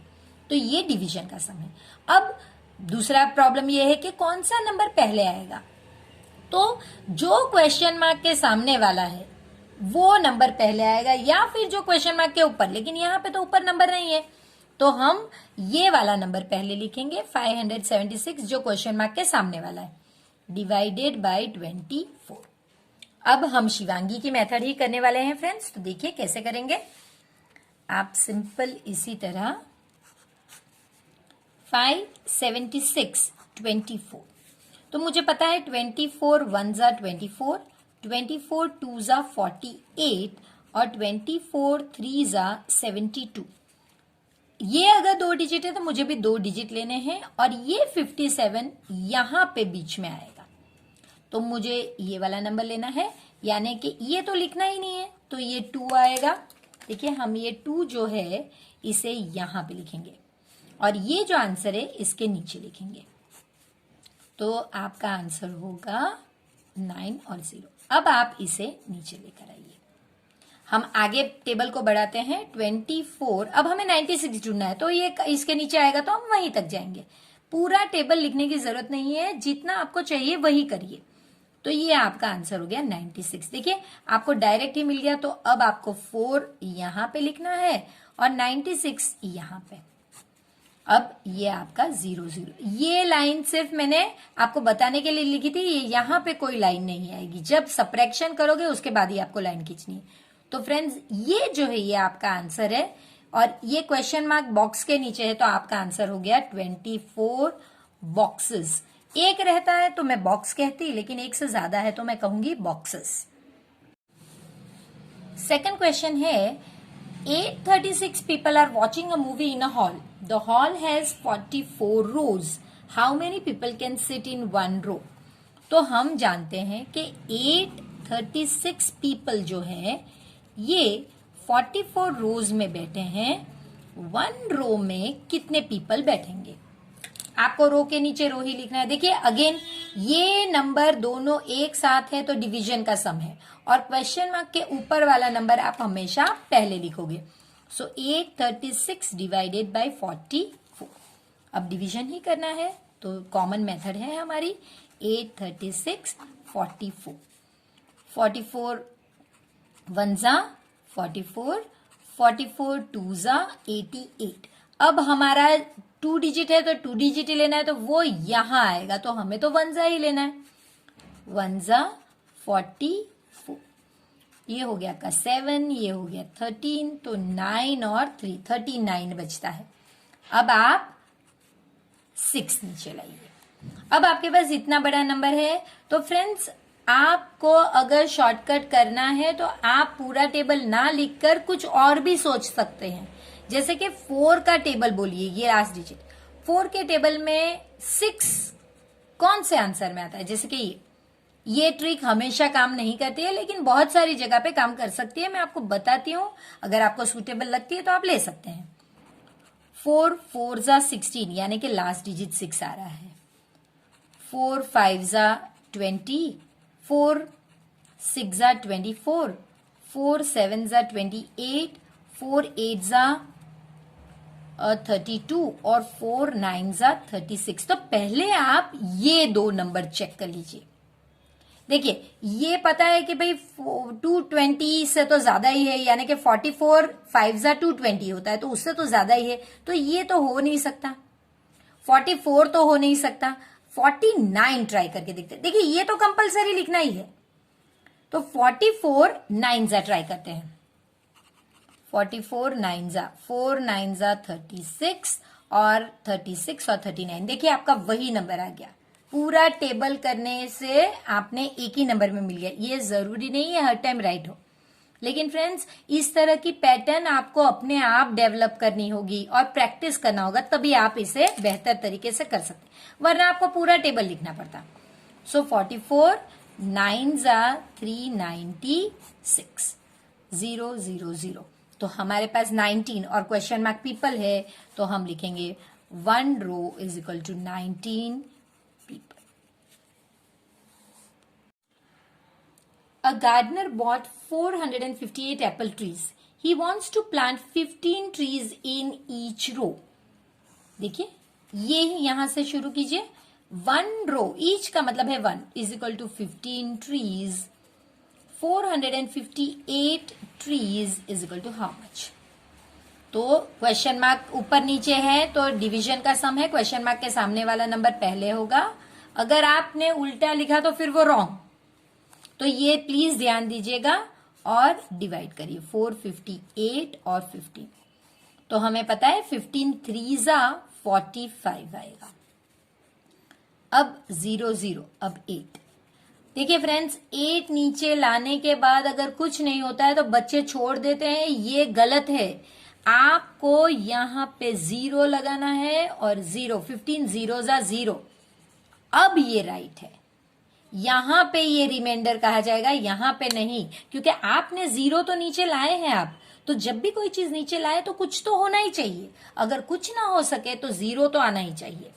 तो ये डिवीजन का सम है। अब दूसरा प्रॉब्लम ये है कि कौन सा नंबर पहले आएगा। तो जो क्वेश्चन मार्क के सामने वाला है वो नंबर पहले आएगा, या फिर जो क्वेश्चन मार्क के ऊपर, लेकिन यहाँ पे तो ऊपर नंबर नहीं है, तो हम ये वाला नंबर पहले लिखेंगे 576 जो क्वेश्चन मार्क के सामने वाला है, डिवाइडेड बाय 24। अब हम शिवांगी की मेथड ही करने वाले हैं फ्रेंड्स, तो देखिए कैसे करेंगे। आप सिंपल इसी तरह 576 24, तो मुझे पता है 24 1 जा 24, 24 2 जा 48 और 24 3 जा 72। ये अगर 2 डिजिट है तो मुझे भी 2 डिजिट लेने हैं, और ये 57 यहां पे बीच में आएगा, तो मुझे ये वाला नंबर लेना है, यानी कि ये तो लिखना ही नहीं है, तो ये 2 आएगा। देखिए हम ये 2 जो है इसे यहां पे लिखेंगे, और ये जो आंसर है इसके नीचे लिखेंगे, तो आपका आंसर होगा 9 और 0। अब आप इसे नीचे लेकर आइए। हम आगे टेबल को बढ़ाते हैं। 24, अब हमें 96 ढूंढना है, तो ये इसके नीचे आएगा तो हम वहीं तक जाएंगे। पूरा टेबल लिखने की जरूरत नहीं है, जितना आपको चाहिए वही करिए। तो ये आपका आंसर हो गया 96। देखिए आपको डायरेक्ट ही मिल गया, तो अब आपको 4 यहां पे लिखना है और 96 यहां पे। अब ये आपका 0 0। ये लाइन सिर्फ मैंने आपको बताने के लिए लिखी थी, ये यहां पे कोई लाइन नहीं आएगी। जब सब्ट्रैक्शन करोगे उसके बाद ही आपको लाइन खींचनी है। तो फ्रेंड्स ये जो है ये आपका आंसर है, और ये क्वेश्चन मार्क बॉक्स के नीचे है, तो आपका आंसर हो गया 24 बॉक्सेस। एक रहता है तो मैं बॉक्स कहती, लेकिन एक से ज्यादा है तो मैं कहूंगी बॉक्सेस। सेकंड क्वेश्चन है 836 people are watching a movie in a hall. The hall has 44 rows. How many people can sit in one row? तो हम जानते हैं कि 836 people जो है ये 44 रोज में बैठे हैं। 1 रो में कितने पीपल बैठेंगे? आपको रो के नीचे रो ही लिखना है। देखिए अगेन ये नंबर दोनों एक साथ है तो डिवीजन का सम है, और क्वेश्चन मार्क के ऊपर वाला नंबर आप हमेशा पहले लिखोगे। सो 836 डिवाइडेड बाय 44। अब डिवीजन ही करना है, तो कॉमन मेथड है हमारी 8, 36, 44। 44 वन जा 44, 44 टू जा 88। अब हमारा 2 डिजिट है तो 2 डिजिट ही लेना है, तो वो यहां आएगा, तो हमें तो वन जा ही लेना है। वन जा 44, ये हो गया का 7, ये हो गया 13, तो 9 और 3 39 बचता है। अब आप 6 नीचे लाइए। अब आपके पास इतना बड़ा नंबर है, तो फ्रेंड्स आपको अगर शॉर्टकट करना है तो आप पूरा टेबल ना लिखकर कुछ और भी सोच सकते हैं। जैसे कि 4 का टेबल बोलिए, ये लास्ट डिजिट 4 के टेबल में 6 कौन से आंसर में आता है। जैसे कि ये ट्रिक हमेशा काम नहीं करती है, लेकिन बहुत सारी जगह पे काम कर सकती है। मैं आपको बताती हूँ, अगर आपको सूटेबल लगती है तो आप ले सकते हैं। 4 4 जा 16, यानी कि लास्ट डिजिट 6 आ रहा है। 4 5 जा 20, 4 6 जा 24, 4 7 जा 28, 4 8 जा 32 और 4 9 जा 36। तो पहले आप ये 2 नंबर चेक कर लीजिए। देखिए ये पता है कि भाई 220 से तो ज्यादा ही है, यानी कि 44 5 जा 220 होता है, तो उससे तो ज्यादा ही है, तो ये तो हो नहीं सकता। 44 तो हो नहीं सकता। 49 ट्राई करके देखते हैं। देखिए ये तो कंपलसरी लिखना ही है, तो 44 9 जा ट्राई करते हैं। 44 9 जा 4 9 जा 36 और 36 और 39। देखिए आपका वही नंबर आ गया। पूरा टेबल करने से आपने एक ही नंबर में मिल गया। ये जरूरी नहीं है हर टाइम राइट हो, लेकिन फ्रेंड्स इस तरह की पैटर्न आपको अपने आप डेवलप करनी होगी और प्रैक्टिस करना होगा, तभी आप इसे बेहतर तरीके से कर सकते हैं, वरना आपको पूरा टेबल लिखना पड़ता। सो 44 9 जा 396 0 0 0। तो हमारे पास 19 और क्वेश्चन मार्क पीपल है, तो हम लिखेंगे 1 row is equal to 19 people. A gardener bought 458 apple trees. He wants to plant 15 trees in each row. देखिए ये यहां से शुरू कीजिए। 1 रो, ईच का मतलब है 1 is equal to 15 trees. 458 trees is equal to how much. तो क्वेश्चन मार्क ऊपर नीचे है तो डिवीजन का सम है, क्वेश्चन मार्क के सामने वाला नंबर पहले होगा। अगर आपने उल्टा लिखा तो फिर वो रॉन्ग, तो ये प्लीज ध्यान दीजिएगा और डिवाइड करिए। 458 और 15, तो हमें पता है 15 3 जा 45 आएगा। अब 0 0, अब 8। देखिए फ्रेंड्स 8 नीचे लाने के बाद अगर कुछ नहीं होता है तो बच्चे छोड़ देते हैं, ये गलत है। आपको यहां पे 0 लगाना है और 0, 15 0 जा 0। अब ये राइट है, यहां पे ये रिमाइंडर कहा जाएगा, यहां पे नहीं, क्योंकि आपने 0 तो नीचे लाए हैं आप, तो जब भी कोई चीज नीचे लाए तो कुछ तो होना ही चाहिए। अगर कुछ ना हो सके तो 0 तो आना ही चाहिए।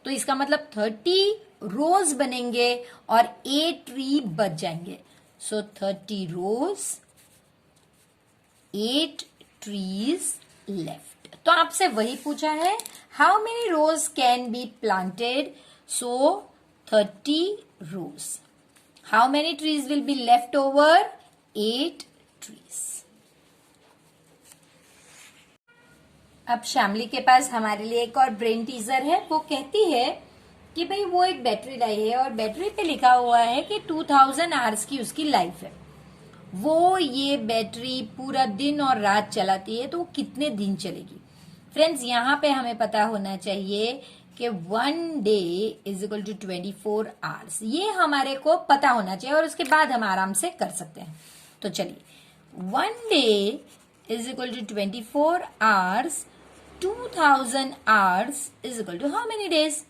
तो इसका मतलब 30 रोज बनेंगे और 8 ट्री बच जाएंगे। So 30 rows 8 trees left. तो आपसे वही पूछा है, how many rows can be planted. So 30 rows. How many trees will be left over, 8 trees. अब श्यामली के पास हमारे लिए एक और ब्रेन टीजर है। वो कहती है कि भाई वो एक बैटरी लाई है और बैटरी पे लिखा हुआ है कि 2000 आवर्स की उसकी लाइफ है। वो ये बैटरी पूरा दिन और रात चलाती है, तो वो कितने दिन चलेगी। फ्रेंड्स यहाँ पे हमें पता होना चाहिए कि 1 day is equal to 24 hours. ये हमारे को पता होना चाहिए और उसके बाद हम आराम से कर सकते हैं। तो चलिए 1 day is equal to 24 hours, 2000 hours is equal to how many days.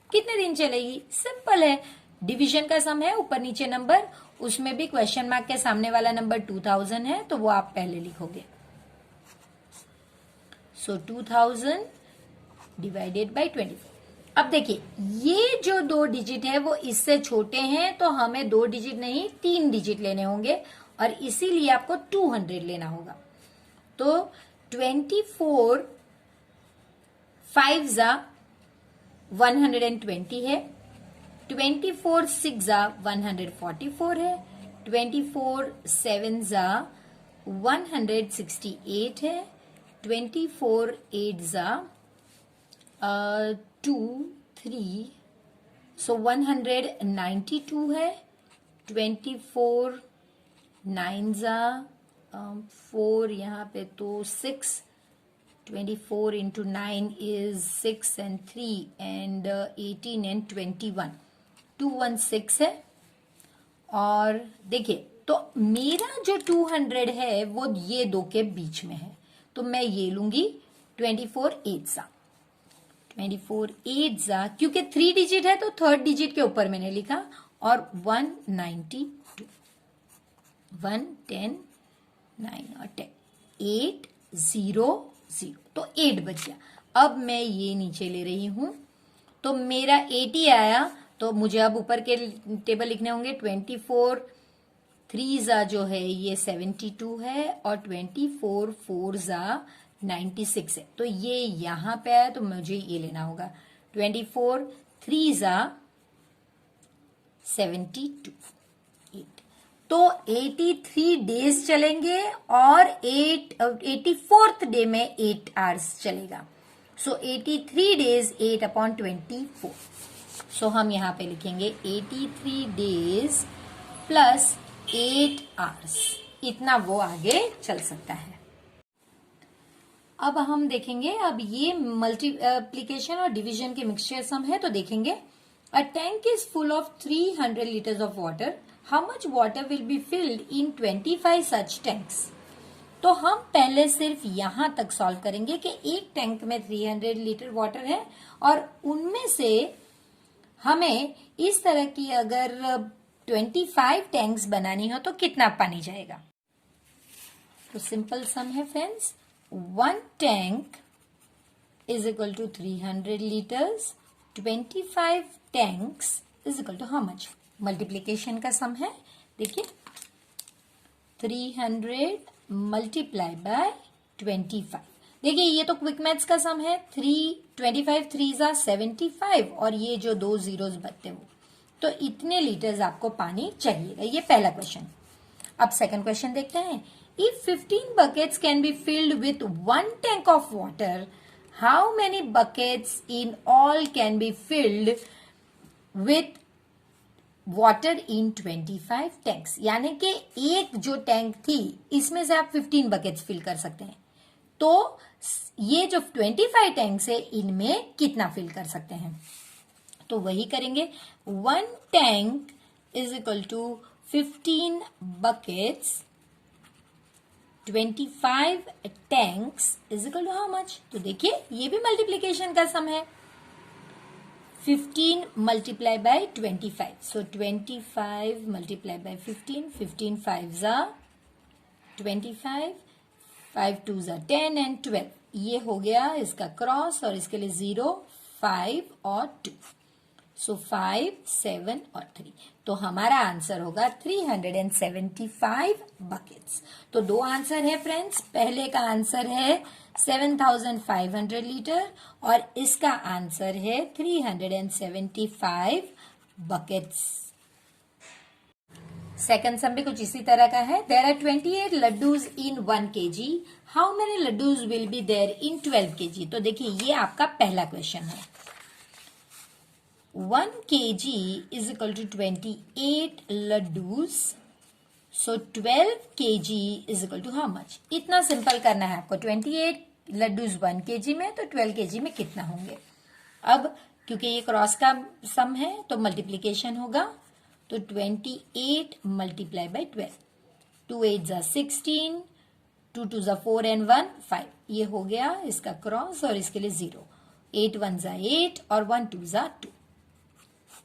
कितने दिन चलेगी। सिंपल है, डिवीजन का सम है, ऊपर नीचे नंबर, उसमें भी क्वेश्चन मार्क के सामने वाला नंबर 2000 है, तो वो आप पहले लिखोगे। सो 2000 डिवाइडेड बाय 24। अब देखिए ये जो 2 डिजिट है वो इससे छोटे हैं, तो हमें 2 डिजिट नहीं 3 डिजिट लेने होंगे और इसीलिए आपको 200 लेना होगा। तो 24 5 जा 120 है, 24 6 जा 144 है, 24 7 जा 168 है, 24 8 जा 2 3 सो 192 है, 24 9 जा 4 यहाँ पे तो 6, 24 into 9 is 6 and 3 and 18 and 21, 216 है। और देखिए तो मेरा जो 200 है वो ये दो के बीच में है, तो मैं ये लूंगी 24 8 सा, 24 8 सा, क्योंकि 3 डिजिट है तो थर्ड डिजिट के ऊपर मैंने लिखा, और 192, 1 10 9 और 10, 8 0 0, तो 8 बच गया। अब मैं ये नीचे ले रही हूं तो मेरा 80 आया, तो मुझे अब ऊपर के टेबल लिखने होंगे। 24 3 जा जो है ये 72 है, और 24 4 जा 96 है, तो ये यहां पे आया, तो मुझे ये लेना होगा। 24 3 जा 72, 8, तो 83 डेज चलेंगे और 84th डे में 8 आवर्स चलेगा। सो 83 डेज 8/24, सो हम यहां पे लिखेंगे 83 डेज प्लस 8 आवर्स, इतना वो आगे चल सकता है। अब हम देखेंगे, अब ये मल्टीप्लीकेशन और डिवीजन के मिक्सचर सम है, तो देखेंगे a tank is full of 300 litres of water, how much water will be filled in 25 such tanks. तो हम पहले सिर्फ यहां तक सॉल्व करेंगे कि एक टैंक में 300 लीटर वाटर है, और उनमें से हमें इस तरह की अगर 25 टैंक्स बनानी हो तो कितना पानी जाएगा। तो सिंपल सम है friends, 1 tank is equal to 300 litres, 25 tanks is equal to how much. Multiplication का सम है, देखिए 300 मल्टीप्लाई बाय 25। देखिए ये तो क्विक मैथ्स का सम है, 25 3 जा 75, और ये जो दो जीरोस बचते वो, तो इतने लीटर्स आपको पानी चाहिएगा। ये पहला क्वेश्चन। अब सेकंड क्वेश्चन देखते हैं। If 15 buckets can be filled with 1 tank of water, how many buckets in all can be filled with water in 25 tanks. यानी कि एक जो टैंक थी इसमें से आप 15 बकेट्स फिल कर सकते हैं, तो ये जो 25 टैंक्स है इनमें कितना फिल कर सकते हैं, तो वही करेंगे। 1 tank is equal to 15 buckets, 25 tanks is equal to how much. तो देखिए ये भी मल्टीप्लीकेशन का सम है, 15 multiplied by 25. So 25 multiplied by 15. 15 5s are 25. 5 2s are 10 and 12. ये हो गया इसका क्रॉस, और इसके लिए 0 5 और 2. सो 5 7 और 3, तो हमारा आंसर होगा 375 बकेट्स। तो दो आंसर है फ्रेंड्स, पहले का आंसर है 7500 लीटर और इसका आंसर है 375 बकेट्स। सेकंड सम भी कुछ इसी तरह का है। There are 28 laddoos in 1 kg, how many laddoos will be there in 12 kg। तो देखिए ये आपका पहला क्वेश्चन है। 1 kg is equal to 28 laddoos, so 12 kg is equal to how much। इतना सिंपल करना है आपको। 28 लड्डूज 1 kg में, तो 12 kg में कितना होंगे। अब क्योंकि ये क्रॉस का सम है तो मल्टीप्लीकेशन होगा, तो 28 मल्टीप्लाई बाई 12, 2 8 जा 16, 2 2 जा 4 and 1 5, ये हो गया इसका क्रॉस और इसके लिए 0, 8 1 जा 8 और 1 2 जा 2।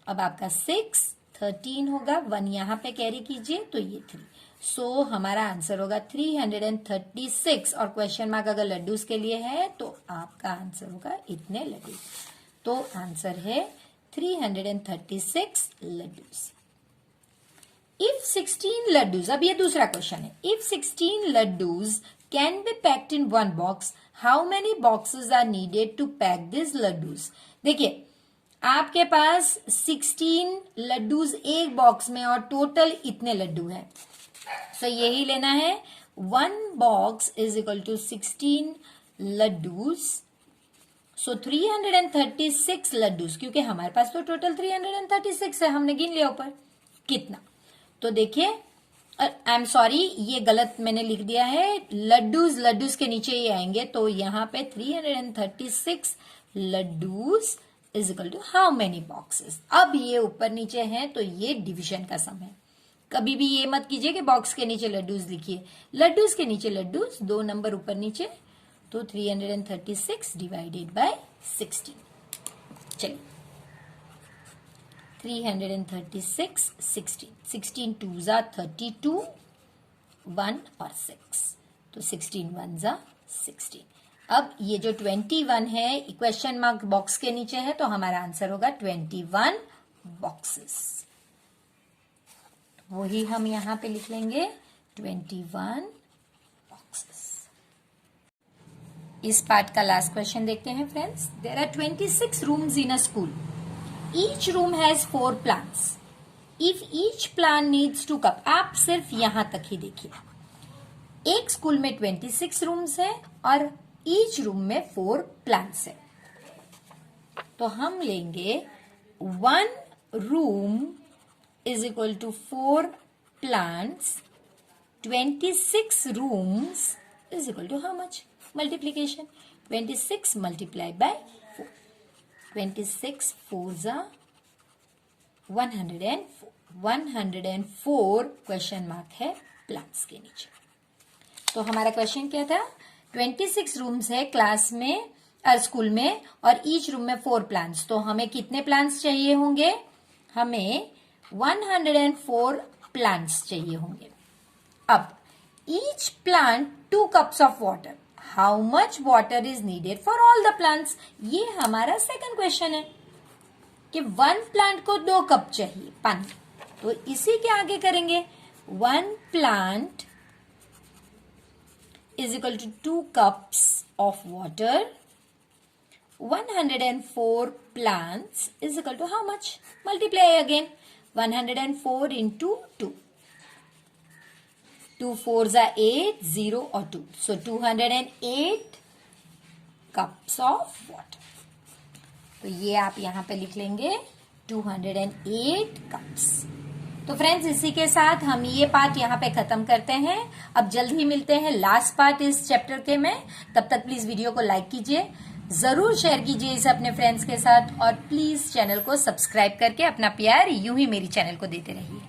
अब आपका 6 13 होगा, 1 यहां पे कैरी कीजिए तो ये 3, सो हमारा आंसर होगा 336। और क्वेश्चन मार्क अगर लड्डूस के लिए है तो आपका आंसर होगा इतने लड्डू, तो आंसर है 336 लड्डूस। इफ 16 लड्डूज, अब ये दूसरा क्वेश्चन है। If 16 laddoos can be packed in 1 box, how many boxes are needed to pack this laddoos. देखिए आपके पास 16 लड्डूज एक बॉक्स में और टोटल इतने लड्डू हैं, सो यही लेना है। 1 box is equal to 16 laddoos, so 336 laddoos, क्योंकि हमारे पास तो टोटल 336 है, हमने गिन लिया ऊपर कितना। तो देखिए, आई एम सॉरी, ये गलत मैंने लिख दिया है, लड्डूज के नीचे ये आएंगे, तो यहाँ पे 336 laddoos is equal to how many boxes. अब ये ऊपर नीचे हैं तो ये डिवीजन का सम है। कभी भी ये मत कीजिए कि बॉक्स के नीचे लड्डूज लिखिए, लड्डूज के नीचे लड्डूज, 2 नंबर ऊपर नीचे, तो 336 डिवाइडेड बाय 16। चलिए 336 16 2 जा 32, 1 और 6, तो 16 1 जा 16। अब ये जो 21 है क्वेश्चन मार्क बॉक्स के नीचे है, तो हमारा आंसर होगा 21 बॉक्सेस। वही हम यहां पे लिख लेंगे 21 बॉक्सेस। इस पार्ट का लास्ट क्वेश्चन देखते हैं friends. There are 26 rooms in a school, each room has 4 plants, if each plant needs 2 cup. आप सिर्फ यहां तक ही देखिए, एक स्कूल में 26 रूम्स है और ईच रूम में 4 प्लांट्स है, तो हम लेंगे 1 room is equal to 4 plants, 26 rooms is equal to how much? Multiplication, 26 multiply by 4, 26 4 जा 104, 104 क्वेश्चन मार्क है प्लांट्स के नीचे। तो हमारा क्वेश्चन क्या था? 26 रूम्स है क्लास में स्कूल में और ईच रूम में 4 प्लांट्स, तो हमें कितने प्लांट्स चाहिए होंगे? हमें 104 प्लांट्स चाहिए होंगे। अब each plant 2 cups of water, how much water is needed for all the plants? ये हमारा सेकंड क्वेश्चन है कि 1 प्लांट को 2 कप चाहिए पानी, तो इसी के आगे करेंगे 1 plant is equal to 2 cups of water, 104 plants is equal to how much? Multiply again, 104 into 2, 2 4s are 8, 0 or 2, so 208 cups of water। तो ये आप यहां पे लिख लेंगे 208 cups। तो फ्रेंड्स, इसी के साथ हम ये पार्ट यहाँ पे खत्म करते हैं। अब जल्द ही मिलते हैं लास्ट पार्ट इस चैप्टर के में। तब तक प्लीज वीडियो को लाइक कीजिए, जरूर शेयर कीजिए इसे अपने फ्रेंड्स के साथ और प्लीज चैनल को सब्सक्राइब करके अपना प्यार यूं ही मेरी चैनल को देते रहिए।